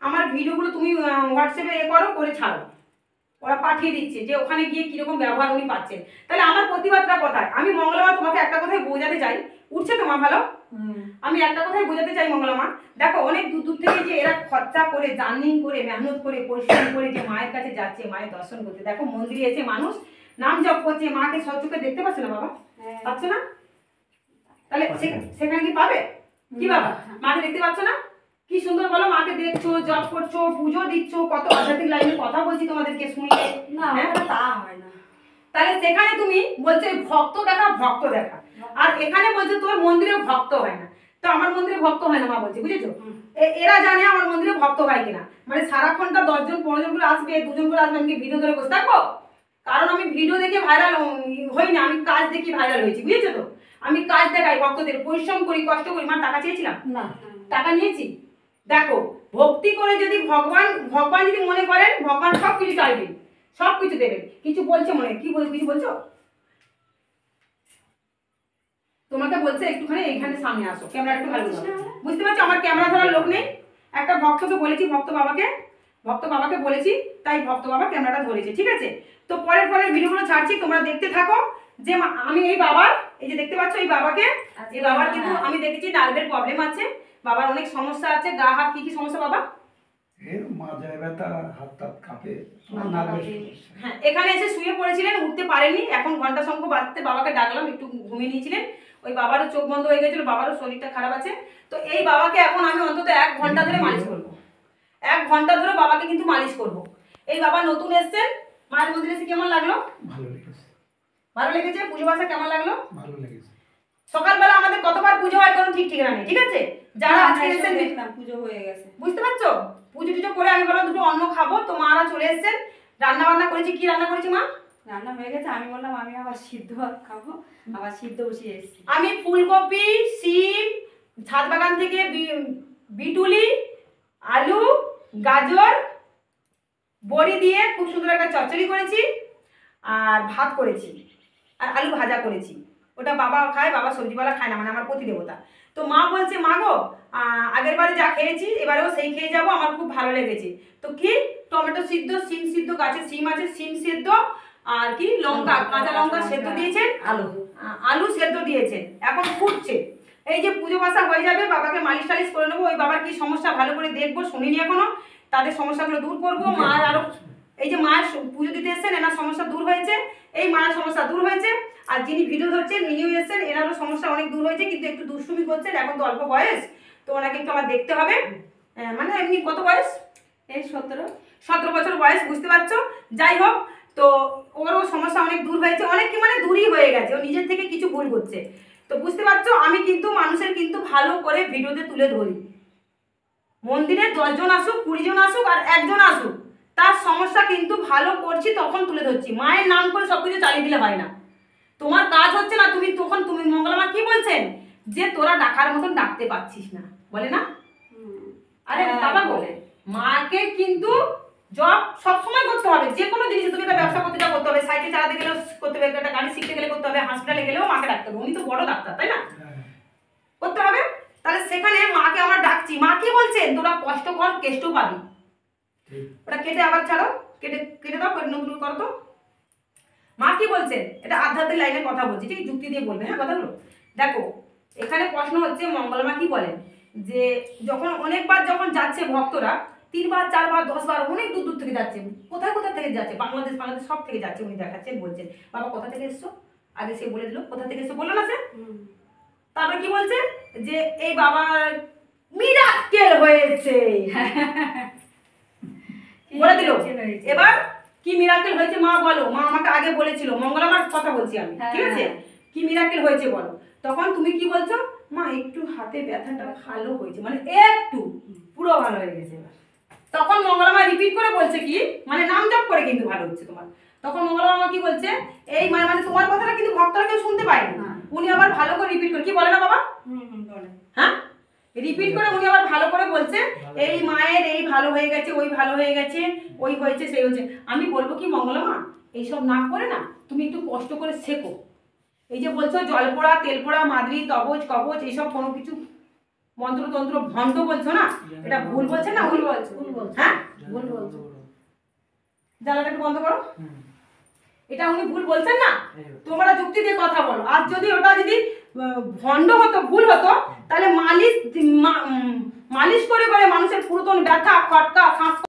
আমার ভিডিওগুলো তুমি হোয়াটসঅ্যাপে করো, করে ছাড়ো, ওরা পাঠিয়ে দিচ্ছে যে ওখানে গিয়ে কিরকম ব্যবহার উনি পাচ্ছেন। তাহলে আমার প্রতিবাদটা কোথায়? আমি মঙ্গলমা তোমাকে একটা কথাই বোঝাতে চাই, উঠছে তো মা ভালো, আমি একটা কথাই বোঝাতে চাই মঙ্গলমা, দেখো অনেক দূর দূর থেকে যে এরা খরচা করে, জার্নিং করে, মেহনত করে, পরিশ্রম করে যে মায়ের কাছে যাচ্ছে, মায়ের দর্শন করতে, দেখো মন্দিরে এসে মানুষ নাম জপ করছে, মাকে সচক্ষে দেখতে পাচ্ছে না বাবা, পাচ্ছে না? তাহলে সেখানে কি পাবে? কি বাবা, মাকে দেখতে পাচ্ছ না? কি সুন্দর বলো, মাকে দেখছো, জপ করছো, পুজো দিচ্ছ, কত আধ্যাত্মিক লাইনে কথা বলছি তোমাদেরকে শুনিয়ে, তা হয় না। তাহলে সেখানে তুমি বলছো ভক্ত দেখা, ভক্ত দেখা, আর এখানে বলছো তোমার মন্দিরে ভক্ত হয় না। তো আমার মন্দিরে ভক্ত হয় না মা বলছে, বুঝেছো? এরা জানে আমার মন্দিরে ভক্ত হয় কিনা, মানে সারাক্ষণটা 10 জন 15 জন করে আসবে, 2 জন করে আসবে, আমি ভিডিও ধরে বসে থাকবো? কারণ আমি ভিডিও দেখে ভাইরাল হই না, আমি কাজ দেখি ভাইরাল হয়েছি, বুঝেছো তো? আমি কাজ দেখাই ভক্তদের, পরিশ্রম করি, কষ্ট করি। মা টাকা চেয়েছিলাম না, টাকা নিয়েছি? দেখো ভক্তি করে যদি ভগবান যদি মনে করেন, ভগবান সব কিছু চাইবেন, সব কিছু দেবেন। কিছু বলছে মনে, কি কিছু বলছো? তোমাকে বলছে একটুখানি এইখানে সামনে আসো, ক্যামেরা একটু ভালো করো। বুঝতে পারছো আমার ক্যামেরা ধরার লোক নেই। একটা ভক্তকে বলেছি, ভক্ত বাবাকে বলেছি, তাই ভক্ত বাবা ক্যামেরাটা ধরেছে, ঠিক আছে? তো পরের ভিডিওগুলো ছাড়ছি, তোমরা দেখতে থাকো। যে আমি এই বাবার, এই যে দেখতে পাচ্ছ এই বাবাকে, এই বাবার কিন্তু আমি দেখেছি নার্ভের প্রবলেম আছে, বাবার অনেক সমস্যা আছে, গা হাত কি সমস্যা বাবা? হ্যাঁ, এখানে এসে শুয়ে পড়েছিলেন, উঠতে পারেনি, এখন ঘন্টা শঙ্খ বাজতে বাবাকে ডাকলাম, একটু ঘুমিয়ে নিয়েছিলেন। ওই বাবারও চোখ বন্ধ হয়ে গেছিল, বাবারও শরীরটা খারাপ আছে। তো এই বাবাকে এখন আমি অন্তত 1 ঘন্টা ধরে মালিশ করবো, 1 ঘন্টা ধরে বাবাকে কিন্তু মালিশ করবো। এই বাবা নতুন এসছেন, মায়ের মন্দিরে এসে কেমন লাগলো? ভালো লেগেছে। পুজো বাসা কেমন লাগলো? ভালো লেগেছে। সকালবেলা আমাদের কতবার পুজো হয় কোনো ঠিক ঠিকানা নেই, ঠিক আছে? যারা আজকে এসেছেন দেখলাম পুজো হয়ে গেছে, বুঝতে পারছো? পুজো টুজো করে আমি বললাম দুটো অন্ন খাবো, তো মারা চলে এসেছেন। রান্না বান্না করেছি, কি রান্না করেছি মা? রান্না হয়ে গেছে, আমি বললাম আমি আবার সিদ্ধ খাবো, আবার সিদ্ধ বসিয়ে এসেছি। আমি ফুলকপি, শিম, ছাদ বাগান থেকে বিটুলি, আলু, গাজর, বড়ি দিয়ে খুব সুন্দর একটা চচ্চড়ি করেছি, আর ভাত করেছি, আর আলু ভাজা করেছি। ওটা বাবা খায়, বাবা সবজিওয়ালা খায় না, মানে আমার প্রতিদেবতা। তো মা বলছে মা গো, আগের বারে যা খেয়েছি এবারেও সেই খেয়ে যাবো, আমার খুব ভালো লেগেছে। তো কি টমেটো সিদ্ধ, সিম সিদ্ধ, গাছে সিম আছে, সিম সিদ্ধ, আর কি লঙ্কা, কাঁচা লঙ্কা সেদ্ধ দিয়েছেন, আলু সেদ্ধ দিয়েছেন, এখন ফুটছে। এই যে পুজো বাসা হয়ে যাবে, বাবাকে মালিশ টালিশ করে নেবো, ওই বাবার কি সমস্যা ভালো করে দেখবো, শুনিনি এখনো, তাদের সমস্যাগুলো দূর করবো। মার আরো এই যে মায়ের পুজো দিতে এসেছেন, এনার সমস্যা দূর হয়েছে, এই মায়ের সমস্যা দূর হয়েছে, আর যিনি ভিডিও ধরছেন ইনিও এসেছেন, এনারও সমস্যা অনেক দূর হয়েছে, কিন্তু একটু দুষ্টুমি করছেন, এখন তো অল্প বয়স, তো ওনাকে একটু আমার দেখতে হবে। মানে এমনি কত বয়স? এই 17 বছর বয়স, বুঝতে পারছো? যাই হোক, তো ওরও সমস্যা অনেক দূর হয়েছে, অনেক কি মানে দূরই হয়ে গেছে, ও নিজের থেকে কিছু ভুল করছে। তো বুঝতে পারছো, আমি কিন্তু মানুষের কিন্তু ভালো করে ভিডিওতে তুলে ধরি। মন্দিরে 10 জন আসুক, 20 জন আসুক, আর 1 জন আসুক, তার সমস্যা কিন্তু ভালো করছি তখন তুলে ধরছি। মায়ের নাম করে সবকিছু চালিয়ে দিলে হয় না। তোমার কাজ হচ্ছে না, তুমি মঙ্গলমা কি বলছেন যে তোরা ডাকার মতন ডাকতে পারছিস না, বলে না? আরে বাবা বলে মাকে কিন্তু জব সবসময় করতে হবে, যে কোনো জিনিস। তুমি একটা ব্যবসা করতে করতে হবে, সাইকেল চালাতে গেলেও করতে হবে, একটা গাড়ি শিখতে গেলে করতে হবে, হসপিটালে গেলেও মাকে ডাকতে হবে, উনি তো বড় ডাক্তার, তাই না? করতে হবে। তাহলে সেখানে মাকে আমরা ডাকছি, মা কি বলছেন তোরা কষ্ট কর, কেষ্ট পাবি। ওটা কেটে আবার ছাড়ো, কেটে দাও, নতুন করো তো। মা কি বলছেন, এটা আধ্যাত্মিক লাইনের কথা বলছি, ঠিক যুক্তি দিয়ে বলবে, হ্যাঁ কথাগুলো। দেখো এখানে প্রশ্ন হচ্ছে মঙ্গলমা কি বলেন, যে অনেকবার যখন যাচ্ছে ভক্তরা, 3 বার 4 বার 10 বার অনেক দূর দূর থেকে যাচ্ছে, কোথায় থেকে যাচ্ছে, বাংলাদেশ সব থেকে যাচ্ছে, উনি দেখাচ্ছেন, বলছেন বাবা কোথা থেকে এসছো, আগে সে বলে দিল কোথা থেকে এসছো, বললো না সে? তারপরে কি বলছে, যে এই বাবার মিরাক্কেল হয়েছে, বলে দিল। এবার কি মিরাক্কেল হয়েছে মা বলো, মা আমাকে আগে বলেছিল, মঙ্গলবার কথা বলছি আমি, ঠিক আছে? কি মিরাক্কেল হয়েছে বলো। তখন তুমি কি বলছো, মা একটু হাতে ব্যথাটা ভালো হয়েছে, মানে একটু, পুরো ভালো হয়ে গেছে। তখন মঙ্গলমা রিপিট করে বলছে কি, মানে নাম জপ করে কিন্তু ভালো হচ্ছে তোমার। তখন মঙ্গলমা কি বলছে, এই মানে তোমার কথাটা কিন্তু ভক্তরা কেউ শুনতে পায়নি, উনি আবার ভালো করে রিপিট করে, কি বলে না বাবা? হ্যাঁ, রিপিট করে উনি আবার ভালো করে বলছে, এই মায়ের এই ভালো হয়ে গেছে, ওই ভালো হয়ে গেছে, ওই হয়েছে, সেই হয়েছে। আমি বলবো কি মঙ্গলমা, এইসব না করে না তুমি একটু কষ্ট করে শেখো। এই যে বলছো জল পোড়া, তেল পোড়া, মাদুরি, তবজ, কবচ, এইসব কোনো কিছু মন্ত্রতন্ত্র ভণ্ড বলছো না, এটা ভুল বলছেন না? ভুল বলছো, হ্যাঁ ভুল বলছো। জ্বালাটা একটু বন্ধ করো। এটা উনি ভুল বলছেন না, তোমরা যুক্তি দিয়ে কথা বলো। আর যদি ওটা যদি ভণ্ড হতো, ভুল হতো, তাহলে মালিশ করে করে মানুষের পুরাতন ব্যথা, খটকা, শ্বাস